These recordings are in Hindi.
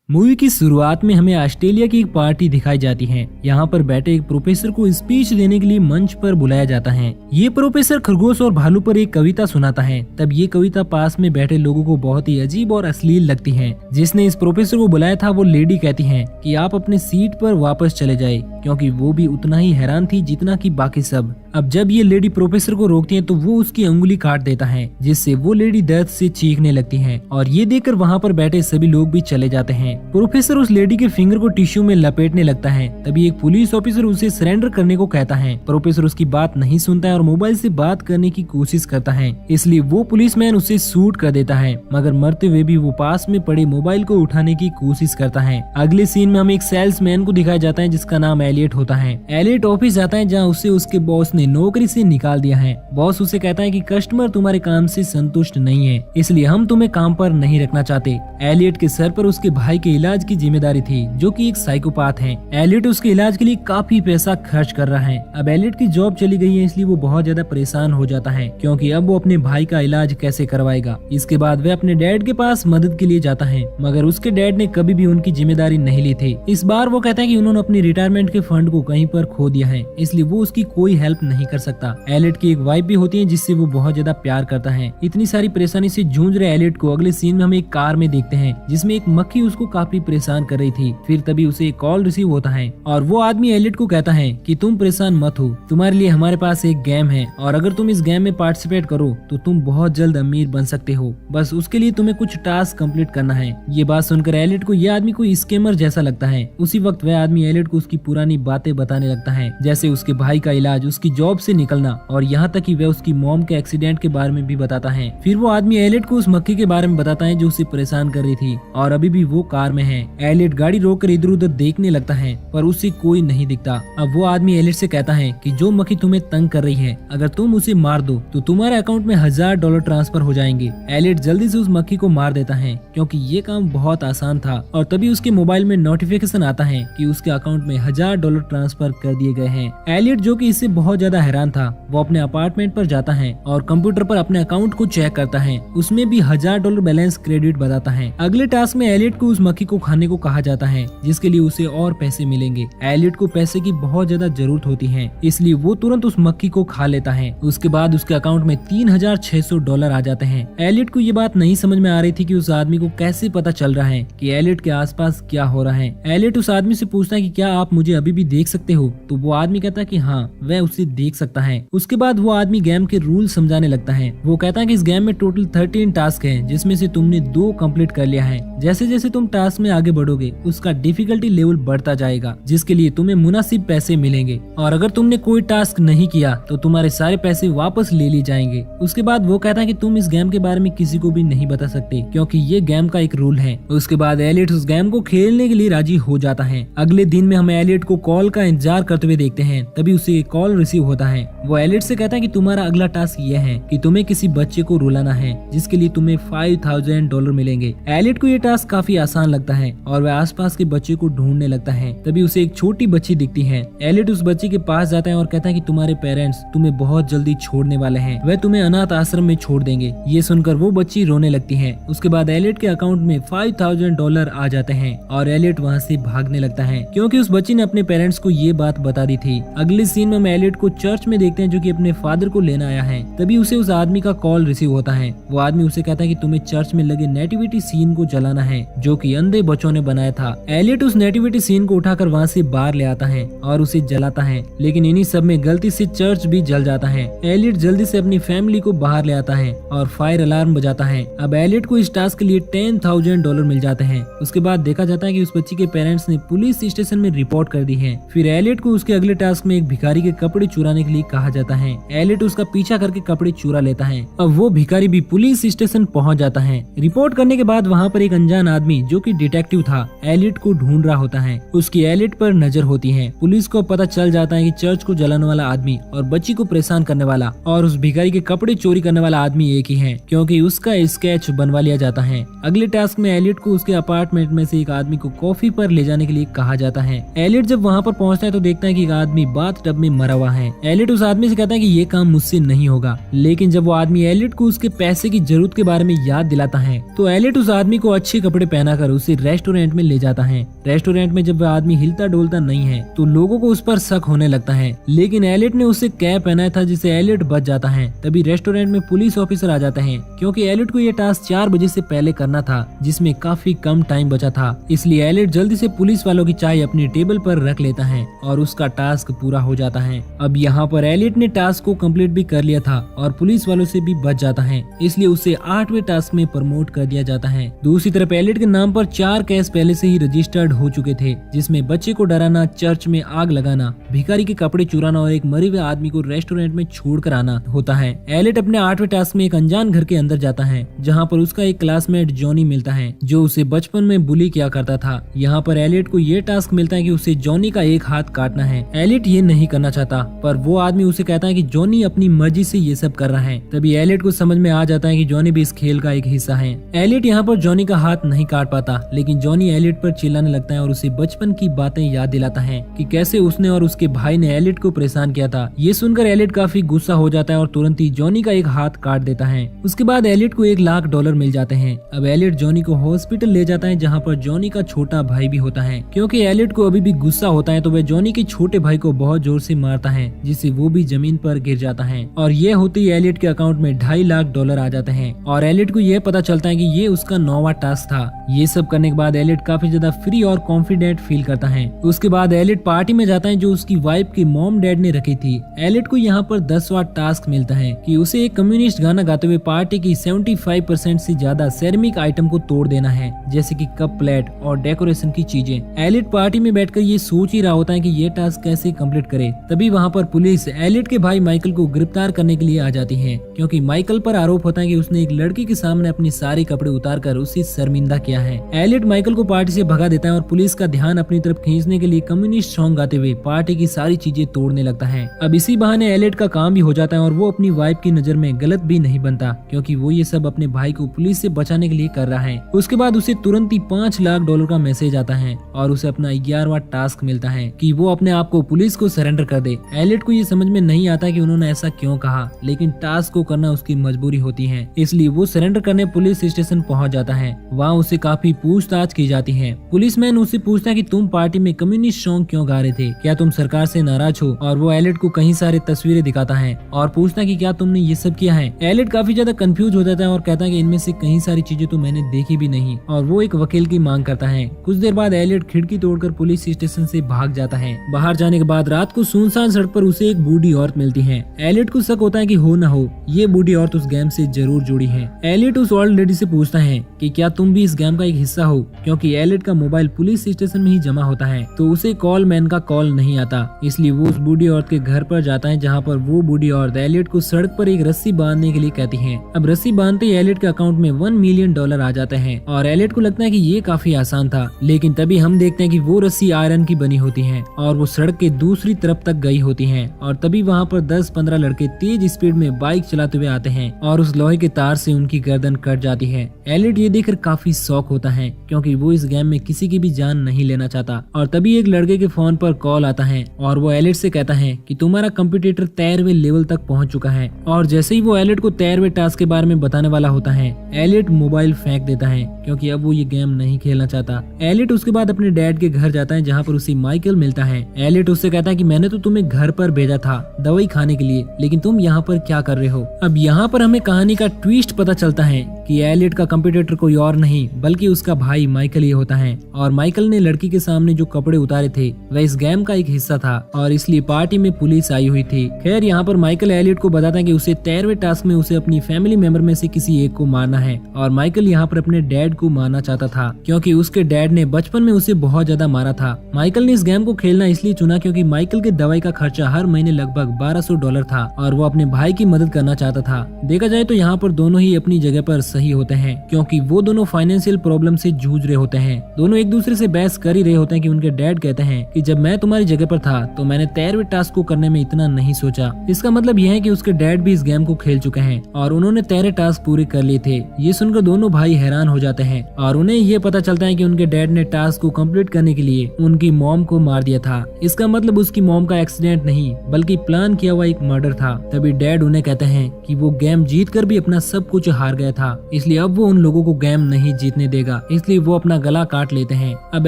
मूवी की शुरुआत में हमें ऑस्ट्रेलिया की एक पार्टी दिखाई जाती है। यहाँ पर बैठे एक प्रोफेसर को स्पीच देने के लिए मंच पर बुलाया जाता है। ये प्रोफेसर खरगोश और भालू पर एक कविता सुनाता है। तब ये कविता पास में बैठे लोगों को बहुत ही अजीब और अश्लील लगती है। जिसने इस प्रोफेसर को बुलाया था वो लेडी कहती है कि आप अपने सीट पर वापस चले जाए, क्योंकि वो भी उतना ही हैरान थी जितना कि बाकी सब। अब जब ये लेडी प्रोफेसर को रोकती है तो वो उसकी अंगुली काट देता है, जिससे वो लेडी दर्द से चीखने लगती है और ये देखकर वहाँ पर बैठे सभी लोग भी चले जाते हैं। प्रोफेसर उस लेडी के फिंगर को टिश्यू में लपेटने लगता है। तभी एक पुलिस ऑफिसर उसे सरेंडर करने को कहता है। प्रोफेसर उसकी बात नहीं सुनता है और मोबाइल से बात करने की कोशिश करता है, इसलिए वो पुलिसमैन उसे शूट कर देता है, मगर मरते हुए भी वो पास में पड़े मोबाइल को उठाने की कोशिश करता है। अगले सीन में हमें एक सेल्समैन को दिखाया जाता है जिसका नाम एलियट होता है। एलियट ऑफिस जाता है जहाँ उसे उसके बॉस ने नौकरी से निकाल दिया है। बॉस उसे कहता है कि कस्टमर तुम्हारे काम से संतुष्ट नहीं है, इसलिए हम तुम्हें काम पर नहीं रखना चाहते। एलियट के सर पर उसके भाई के इलाज की जिम्मेदारी थी, जो कि एक साइकोपाथ है। एलियट उसके इलाज के लिए काफी पैसा खर्च कर रहा है। अब एलियट की जॉब चली गई है, इसलिए वो बहुत ज्यादा परेशान हो जाता है, क्योंकि अब वो अपने भाई का इलाज कैसे करवाएगा। इसके बाद वह अपने डैड के पास मदद के लिए जाता है, मगर उसके डैड ने कभी भी उनकी जिम्मेदारी नहीं ली थी। इस बार वो कहता है कि उन्होंने अपनी रिटायरमेंट के फंड को कहीं पर खो दिया है, इसलिए वो उसकी कोई हेल्प नहीं कर सकता। एलियट की एक वाइफ भी होती है जिससे वो बहुत ज्यादा प्यार करता है। इतनी सारी परेशानी से जूझ रहे एलियट को अगले सीन में हम एक कार में देखते हैं, जिसमें एक मक्खी उसको काफी परेशान कर रही थी। फिर तभी उसे एक कॉल रिसीव होता है और वो आदमी एलियट को कहता है कि तुम परेशान मत हो, तुम्हारे लिए हमारे पास एक गेम है और अगर तुम इस गेम में पार्टिसिपेट करो तो तुम बहुत जल्द अमीर बन सकते हो। बस उसके लिए तुम्हें कुछ टास्क कंप्लीट करना है। ये बात सुनकर एलियट को यह आदमी कोई स्कैमर जैसा लगता है। उसी वक्त वह आदमी एलियट को उसकी पुरानी बातें बताने लगता है, जैसे उसके भाई का इलाज, उसकी जॉब से निकलना और यहाँ तक कि वह उसकी मॉम के एक्सीडेंट के बारे में भी बताता है। फिर वो आदमी एलियट को उस मक्खी के बारे में बताता है जो उसे परेशान कर रही थी और अभी भी वो कार में है। एलियट गाड़ी रोककर इधर उधर देखने लगता है, पर उसे कोई नहीं दिखता। अब वो आदमी एलियट से कहता है कि जो मक्खी तुम्हें तंग कर रही है, अगर तुम उसे मार दो तो तुम्हारे अकाउंट में $1000 ट्रांसफर हो जाएंगे। एलियट जल्दी से उस मक्खी को मार देता है, क्योंकि ये काम बहुत आसान था। और तभी उसके मोबाइल में नोटिफिकेशन आता है कि उसके अकाउंट में $1000 ट्रांसफर कर दिए गए हैं। एलियट, जो कि इससे बहुत ज्यादा हैरान था, वो अपने अपार्टमेंट पर जाता है और कंप्यूटर पर अपने अकाउंट को चेक करता है। उसमें भी $1000 बैलेंस क्रेडिट बताता है। अगले टास्क में एलियट को उस मक्खी को खाने को कहा जाता है, जिसके लिए उसे और पैसे मिलेंगे। एलियट को पैसे की बहुत ज्यादा जरूरत होती है, इसलिए वो तुरंत उस मक्खी को खा लेता है। उसके बाद उसके अकाउंट में $3600 आ जाते हैं। एलियट को ये बात नहीं समझ में आ रही थी कि उस आदमी को कैसे पता चल रहा है कि एलियट के आसपास क्या हो रहा है। एलियट उस आदमी से पूछता है कि क्या आप मुझे अभी भी देख सकते हो, तो वो आदमी कहता है कि हाँ, वह उसे देख सकता है। उसके बाद वो आदमी गेम के रूल समझाने लगता है। वो कहता है कि इस गेम में टोटल 13 टास्क है, जिसमें से तुमने 2 कंप्लीट कर लिया है। जैसे जैसे तुम टास्क में आगे बढ़ोगे उसका डिफिकल्टी लेवल बढ़ता जाएगा, जिसके लिए तुम्हें मुनासिब पैसे मिलेंगे, और अगर तुमने कोई टास्क नहीं किया तो तुम्हारे सारे पैसे वापस ले लिए जाएंगे। उसके बाद वो कहता है कि तुम इस गेम के बारे में किसी को भी नहीं बता सकते, क्योंकि ये गेम का एक रूल है। उसके बाद एलियट उस गेम को खेलने के लिए राजी हो जाता है। अगले दिन में हम एलियट को कॉल का इंतजार करते हुए देखते हैं। तभी उसे एक कॉल रिसीव होता है। वो एलियट से कहता है कि तुम्हारा अगला टास्क ये है कि तुम्हें किसी बच्चे को रुलाना है, जिसके लिए तुम्हें $5000 मिलेंगे। एलियट को ये टास्क काफी आसान लगता है और वह आसपास के बच्चे को ढूंढने लगता है। तभी उसे एक छोटी बच्ची दिखती है। एलियट उस बच्ची के पास जाता है और कहता है कि तुम्हारे पेरेंट्स तुम्हें बहुत जल्दी छोड़ने वाले हैं, वह तुम्हें अनाथ आश्रम में छोड़ देंगे। ये सुनकर वो बच्ची रोने लगती है। उसके बाद एलियट के अकाउंट में $5000 आ जाते हैं और एलियट वहाँ से भागने लगता है, क्योंकि उस बच्ची ने अपने पेरेंट्स को ये बात बता दी थी। अगले सीन में हम एलियट को चर्च में देखते हैं, जो कि अपने फादर को लेना आया है। तभी उसे उस आदमी का कॉल रिसीव होता है। वो आदमी उसे कहता है कि तुम्हें चर्च में लगे नेटिविटी सीन को जलाना है, जो कि अंधे बच्चों ने बनाया था। एलियट उस नेटिविटी सीन को उठाकर वहाँ से बाहर ले आता है और उसे जलाता है, लेकिन इन्हीं सब में गलती से चर्च भी जल जाता है। एलियट जल्दी से अपनी फैमिली को बाहर ले आता है और फायर अलार्म बजाता है। अब एलियट को इस टास्क के लिए $10,000 मिल जाते हैं। उसके बाद देखा जाता है कि उस बच्ची के पेरेंट्स ने पुलिस स्टेशन में रिपोर्ट कर दी है। फिर एलियट को उसके अगले टास्क में एक भिखारी के कपड़े चुराने के लिए कहा जाता है। एलियट उसका पीछा करके कपड़े चुरा लेता है। अब वो भिखारी भी पुलिस स्टेशन पहुंच जाता है। रिपोर्ट करने के बाद वहाँ पर एक अनजान आदमी, जो कि डिटेक्टिव था, एलियट को ढूंढ रहा होता है। उसकी एलियट पर नजर होती है। पुलिस को पता चल जाता है कि चर्च को जलाने वाला आदमी और बच्ची को परेशान करने वाला और उस भिखारी के कपड़े चोरी करने वाला आदमी एक ही है, क्योंकि उसका स्केच बनवा लिया जाता है। अगले टास्क में एलियट को उसके अपार्टमेंट में से एक आदमी को कॉफी पर ले जाने के लिए कहा जाता है। एलियट जब वहाँ पर पहुँचता है तो देखता है कि एक आदमी बाथ टब में मरा हुआ है एलियट उस आदमी से कहता है कि ये काम मुझसे नहीं होगा, लेकिन जब वो आदमी एलियट को उसके पैसे की जरूरत के बारे में याद दिलाता है तो एलियट उस आदमी को अच्छे कपड़े पहनाकर उसे रेस्टोरेंट में ले जाता है। रेस्टोरेंट में जब वह आदमी हिलता डोलता नहीं है तो लोगों को उस पर शक होने लगता है, लेकिन एलियट ने उसे कैप पहनाया था जिससे एलियट बच जाता है। तभी रेस्टोरेंट में पुलिस ऑफिसर आ जाते हैं क्योंकि एलियट को ये टास्क 4 बजे से पहले करना था, जिसमें काफी कम टाइम बचा था। इसलिए एलियट जल्दी से पुलिस वालों की चाय अपनी टेबल पर रख लेता है और उसका टास्क पूरा हो जाता है। अब यहाँ पर एलियट ने टास्क को कंप्लीट भी कर लिया था और पुलिस वालों से भी बच जाता है, इसलिए उसे 8वें टास्क में प्रमोट कर दिया जाता है। दूसरी तरफ एलियट के नाम पर 4 केस पहले से ही रजिस्टर्ड हो चुके थे, जिसमें बच्चे को डराना, चर्च में आग लगाना, भिखारी के कपड़े चुराना और एक मरे हुए आदमी को रेस्टोरेंट में छोड़कर आना होता है। एलियट अपने 8वें टास्क में एक अनजान घर के अंदर जाता है जहाँ पर उसका एक क्लासमेट जॉनी मिलता है जो उसे बचपन में बुली किया करता था। यहाँ पर एलियट को ये टास्क मिलता है कि उसे जॉनी का एक हाथ काटना है। एलियट ये नहीं करना चाहता पर वो आदमी उसे कहता है कि जॉनी अपनी मर्जी से ये सब कर रहा है। तभी एलियट को समझ में आ जाता है कि जॉनी भी इस खेल का एक हिस्सा है। एलियट यहाँ पर जॉनी का हाथ नहीं काट पाता, लेकिन जॉनी एलियट पर चिल्लाने लगता है और उसे बचपन की बातें याद दिलाता है कि कैसे उसने और उसके भाई ने एलियट को परेशान किया था। ये सुनकर एलियट काफी गुस्सा हो जाता है और तुरंत ही जॉनी का एक हाथ काट देता है। उसके बाद एलियट को $1,00,000 मिल जाते हैं। अब एलियट जॉनी को हॉस्पिटल ले जाता है जहाँ पर जॉनी का छोटा भाई भी होता है। क्योंकि एलियट को अभी भी गुस्सा होता है तो वह जॉनी के छोटे भाई को बहुत जोर से मारता है, जिससे वो भी जमीन पर गिर जाता है और ये होते ही एलियट के अकाउंट में $2.5 लाख आ जाते हैं और एलियट को यह पता चलता है कि ये उसका 9वां टास्क था। ये सब करने के बाद एलियट काफी ज्यादा फ्री और कॉन्फिडेंट फील करता है। उसके बाद एलियट पार्टी में जाता है जो उसकी वाइफ के मॉम डैड ने रखी थी। एलियट को यहाँ पर 10वां टास्क मिलता है कि उसे एक कम्युनिस्ट गाना गाते हुए पार्टी की 75% से ज्यादा सेरेमिक आइटम को तोड़ देना है, जैसे कि कप, प्लेट और डेकोरेशन की चीजें। एलियट पार्टी में बैठकर ये सोच ही रहा होता है कि ये टास्क कैसे कंप्लीट करे। तभी वहाँ पर पुलिस एलियट के भाई माइकल को गिरफ्तार करने के लिए आ जाती है, क्योंकि माइकल पर आरोप होता है कि उसने एक लड़की के सामने अपने सारे कपड़े उतारकर उसे शर्मिंदा किया है। एलियट माइकल को पार्टी से भगा देता है और पुलिस का ध्यान अपनी तरफ खींचने के लिए कम्युनिस्ट सॉन्ग गाते हुए पार्टी की सारी चीजें तोड़ने लगता है। अब इसी बहाने एलियट का काम भी हो जाता है और वो अपनी वाइफ की नजर में गलत भी नहीं बनता, क्योंकि वो ये सब अपने भाई को पुलिस से बचाने के लिए कर रहा है। उसके बाद उसे तुरंत ही $5,00,000 का मैसेज आता है और उसे अपना 11वां टास्क मिलता है कि वो अपने आप को पुलिस को सरेंडर कर दे। एलियट को ये समझ में नहीं आता कि उन्होंने ऐसा क्यों कहा, लेकिन टास्क को करना उसकी मजबूरी होती है, इसलिए वो सरेंडर करने पुलिस स्टेशन पहुंच जाता है। वहाँ उसे काफी पूछताछ की जाती है। पुलिसमैन उससे पूछता है कि तुम पार्टी में कम्युनिस्ट सॉन्ग क्यों गा रहे थे, क्या तुम सरकार से नाराज हो? और वो एलियट को कई सारी तस्वीरें दिखाता है और पूछता है कि क्या तुमने ये सब किया है। एलियट काफी ज्यादा कंफ्यूज हो जाता है और कहता है कि इनमें से कई सारी चीजें तो मैंने देखी भी नहीं, और वो एक वकील की मांग करता है। कुछ देर बाद एलियट खिड़की तोड़कर पुलिस स्टेशन से भाग जाता है। बाहर जाने के बाद रात को सुनसान सड़क पर उसे एक बूढ़ी औरत मिलती है। एलियट को शक होता है कि हो न हो ये बूढ़ी औरत उस गेम से जरूर जुड़ी है। एलियट उस ओल्ड लेडी से पूछता है कि क्या तुम भी इस गेम का एक हिस्सा हो, क्योंकि एलियट का मोबाइल पुलिस स्टेशन में ही जमा होता है तो उसे कॉल मैन का कॉल नहीं आता, इसलिए वो उस बूढ़ी औरत के घर पर जाता है, जहाँ पर वो बूढ़ी औरत एलियट को सड़क पर एक रस्सी बांधने के लिए कहती है। अब रस्सी बांधते ही एलियट के अकाउंट में $1 मिलियन आ जाते हैं और एलियट को लगता है कि ये काफी आसान था, लेकिन तभी हम देखते हैं कि वो रस्सी आयरन की बनी होती है और वो सड़क के दूसरी तरफ तक गई होती है और तभी वहाँ पर 10-15 लड़के तेज स्पीड में बाइक चलाते हुए आते हैं और उस लोहे के तार से उनकी गर्दन कट जाती है। एलियट ये देखकर काफी शॉक होता है, क्योंकि वो इस गेम में किसी की भी जान नहीं लेना चाहता। और तभी एक लड़के के फोन पर कॉल आता है और वो एलियट से कहता है कि तुम्हारा कंप्यूटर 13वें लेवल तक पहुंच चुका है। और जैसे ही वो एलियट को 13वें टास्क के बारे में बताने वाला होता है, एलियट मोबाइल फेंक देता है, क्योंकि अब वो ये गेम नहीं खेलना चाहता। एलियट उसके बाद अपने डैड के घर जाता है, जहाँ पर उसे माइकल मिलता है। एलियट उससे कहता है कि मैंने तो तुम्हें घर पर भेजा था दवाई खाने के लिए, लेकिन तुम यहाँ पर क्या कर रहे हो? अब यहाँ पर हमें कहानी का ट्विस्ट पता चलता है कि एलियट का कंप्यूटर कोई और नहीं बल्कि उसका भाई माइकल ही होता है, और माइकल ने लड़की के सामने जो कपड़े उतारे थे वह इस गेम का एक हिस्सा था और इसलिए पार्टी में पुलिस आई हुई थी। खैर यहाँ पर माइकल एलियट को बताता है कि उसे 13वें टास्क में उसे अपनी फैमिली मेंबर में से किसी एक को मारना है, और माइकल यहाँ पर अपने डैड को मारना चाहता था, क्योंकि उसके डैड ने बचपन में उसे बहुत ज्यादा मारा था। माइकल ने इस गेम को खेलना इसलिए चुना क्योंकि माइकल के दवाई का खर्चा हर महीने लगभग $1200 था और वो अपने भाई की मदद करना चाहता था। देखा जाए तो यहाँ पर दोनों ही अपनी जगह पर सही होते हैं, क्योंकि वो दोनों फाइनेंशियल प्रॉब्लम से जूझ रहे होते हैं। दोनों एक दूसरे से बहस कर ही रहे होते हैं कि उनके डैड कहते हैं कि जब मैं तुम्हारी जगह पर था तो मैंने 13वें टास्क को करने में इतना नहीं सोचा। इसका मतलब यह है कि उसके डैड भी इस गेम को खेल चुके हैं और उन्होंने 13 टास्क पूरे कर लिए थे। ये सुनकर दोनों भाई हैरान हो जाते हैं और उन्हें ये पता चलता है कि उनके डैड ने टास्क को कंप्लीट करने के लिए उनकी मॉम को मार दिया था। इसका मतलब उसकी मॉम का एक्सीडेंट नहीं बल्कि प्लान किया हुआ एक मर्डर था। तभी डैड उन्हें कहते हैं कि वो गेम जीत कर भी अपना सब कुछ हार गया था, इसलिए अब वो उन लोगों को गेम नहीं जीतने देगा, इसलिए वो अपना गला काट लेते हैं। अब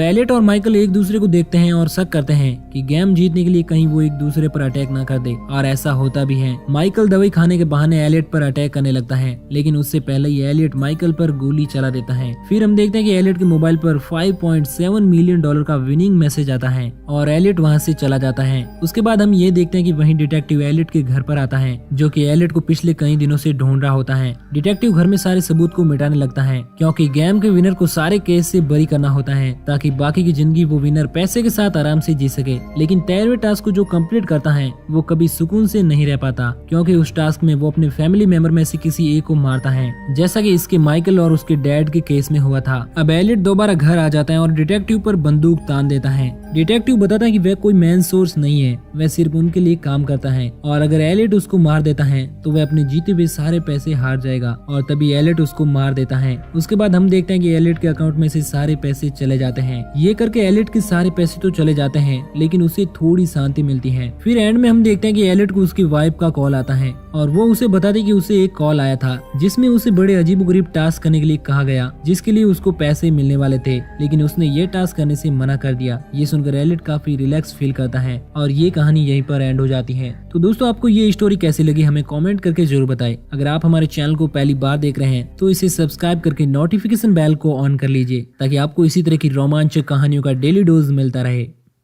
एलियट और माइकल एक दूसरे को देखते हैं और शक करते हैं कि गेम जीतने के लिए कहीं वो एक दूसरे पर अटैक ना कर दे, और ऐसा होता भी है। माइकल दवाई खाने के बहाने एलियट पर अटैक करने लगता है, लेकिन उससे पहले ही एलियट माइकल पर गोली चला देता है। फिर हम देखते हैं कि एलियट के मोबाइल पर $5.7 मिलियन का विनिंग मैसेज आता है और एलियट वहाँ से चला जाता है। उसके बाद हम ये देखते हैं कि वहीं डिटेक्टिव एलियट के घर पर आता है, जो कि एलियट को पिछले कई दिनों से ढूंढ रहा होता है। डिटेक्टिव घर में सारे सबूत को मिटाने लगता है, क्योंकि गेम के विनर को सारे केस से बरी करना होता है ताकि बाकी की जिंदगी वो विनर पैसे के साथ आराम से जी सके। लेकिन 13वें टास्क को जो कंप्लीट करता है वो कभी सुकून से नहीं रह पाता, क्योंकि उस टास्क में वो अपने फैमिली मेंबर में से किसी एक को मारता है, जैसा कि इसके माइकल और उसके डैड के केस में हुआ था। अब एलियट दोबारा घर आ जाता है और डिटेक्टिव पर बंदूक तान देता है। डिटेक्टिव बताता है कि वह कोई मैन सोर्स नहीं है, वह सिर्फ उनके लिए काम करता है, और अगर एलियट उसको मार देता है तो वह अपने जीते हुए सारे पैसे हार जाएगा, और तभी एलियट उसको मार देता है। उसके बाद हम देखते हैं कि एलियट के अकाउंट में से सारे पैसे चले जाते हैं। ये करके एलियट के सारे पैसे तो चले जाते हैं, लेकिन उसे थोड़ी शांति मिलती है। फिर एंड में हम देखते हैं कि एलियट को उसकी वाइफ का कॉल आता है और वो उसे बताती कि उसे एक कॉल आया था जिसमें उसे बड़े अजीबोगरीब टास्क करने के लिए कहा गया, जिसके लिए उसको पैसे मिलने वाले थे, लेकिन उसने ये टास्क करने से मना कर दिया। ये सुनकर एलियट काफी रिलैक्स फील करता है और ये कहानी यहीं पर एंड हो जाती है। तो दोस्तों, आपको ये स्टोरी कैसी लगी हमें कमेंट करके जरूर बताएं। अगर आप हमारे चैनल को पहली बार देख रहे हैं तो इसे सब्सक्राइब करके नोटिफिकेशन बेल को ऑन कर लीजिए, ताकि आपको इसी तरह की रोमांचक कहानियों का डेली डोज मिलता रहे।